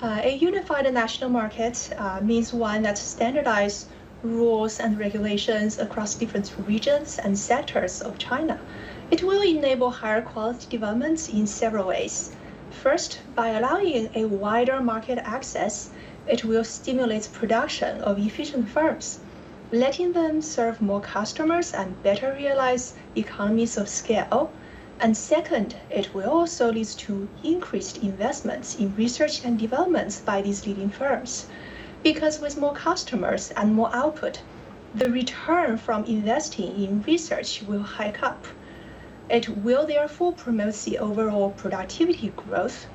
A unified national market means one that standardizes rules and regulations across different regions and sectors of China. It will enable higher quality development in several ways. First, by allowing a wider market access, it will stimulate production of efficient firms, letting them serve more customers and better realize economies of scale. And second, it will also lead to increased investments in research and development by these leading firms. Because with more customers and more output, the return from investing in research will hike up. It will therefore promote the overall productivity growth.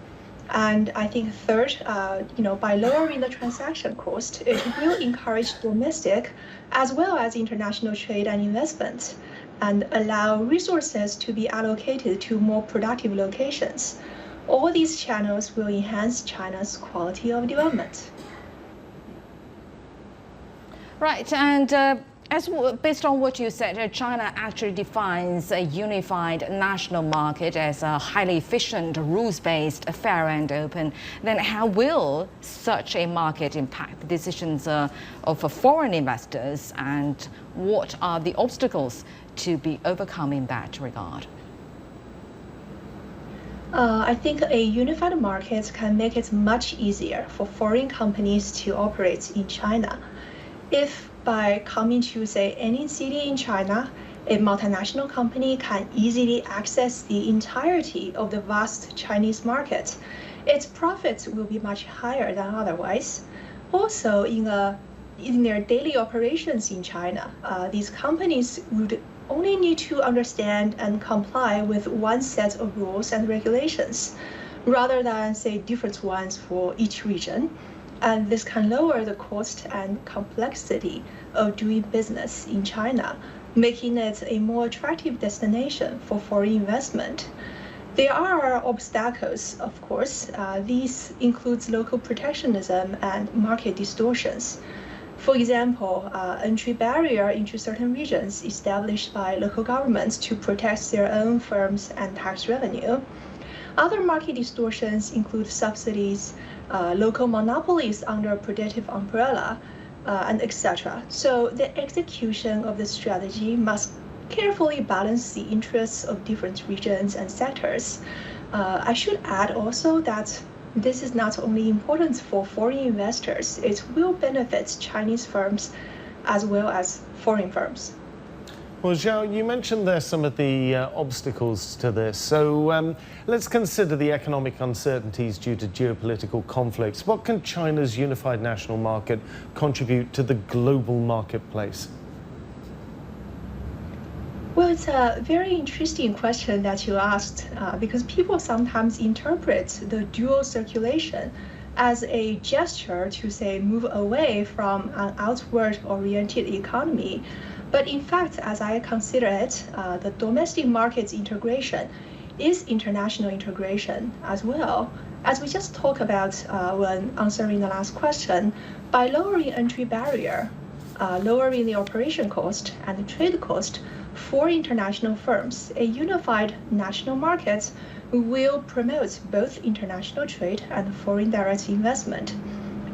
And I think third, by lowering the transaction cost, it will encourage domestic as well as international trade and investment, and allow resources to be allocated to more productive locations. All these channels will enhance China's quality of development. Right, and based on what you said, China actually defines a unified national market as a highly efficient, rules-based, fair and open. Then how will such a market impact the decisions of foreign investors, and what are the obstacles to be overcome in that regard? I think a unified market can make it much easier for foreign companies to operate in China. If by coming to, say, any city in China, a multinational company can easily access the entirety of the vast Chinese market, its profits will be much higher than otherwise. Also, in their daily operations in China, these companies would only need to understand and comply with one set of rules and regulations, rather than, say, different ones for each region. And this can lower the cost and complexity of doing business in China, making it a more attractive destination for foreign investment. There are obstacles, of course. These include local protectionism and market distortions. For example, entry barrier into certain regions established by local governments to protect their own firms and tax revenue. Other market distortions include subsidies, local monopolies under a protective umbrella, and etc. So the execution of the strategy must carefully balance the interests of different regions and sectors. I should add also that this is not only important for foreign investors, it will benefit Chinese firms as well as foreign firms. Well, Jiao, you mentioned there some of the obstacles to this. So let's consider the economic uncertainties due to geopolitical conflicts. What can China's unified national market contribute to the global marketplace? Well, it's a very interesting question that you asked, because people sometimes interpret the dual circulation as a gesture to, say, move away from an outward-oriented economy. But in fact, as I consider it, the domestic market's integration is international integration as well. As we just talked about when answering the last question, by lowering entry barrier, lowering the operation cost and the trade cost for international firms, a unified national market will promote both international trade and foreign direct investment.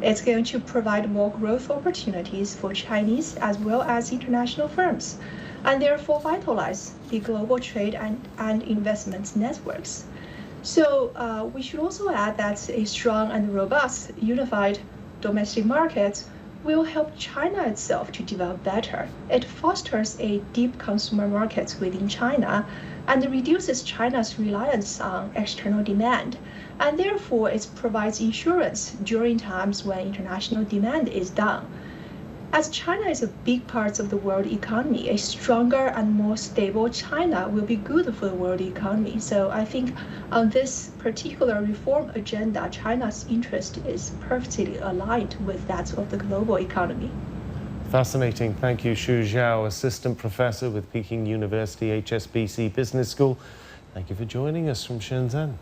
It's going to provide more growth opportunities for Chinese as well as international firms, and therefore vitalize the global trade and investment networks. So we should also add that a strong and robust unified domestic market will help China itself to develop better. It fosters a deep consumer market within China and reduces China's reliance on external demand. And therefore, it provides insurance during times when international demand is down. As China is a big part of the world economy, a stronger and more stable China will be good for the world economy. So I think on this particular reform agenda, China's interest is perfectly aligned with that of the global economy. Fascinating. Thank you, Shi Jiao, Assistant Professor with Peking University HSBC Business School. Thank you for joining us from Shenzhen.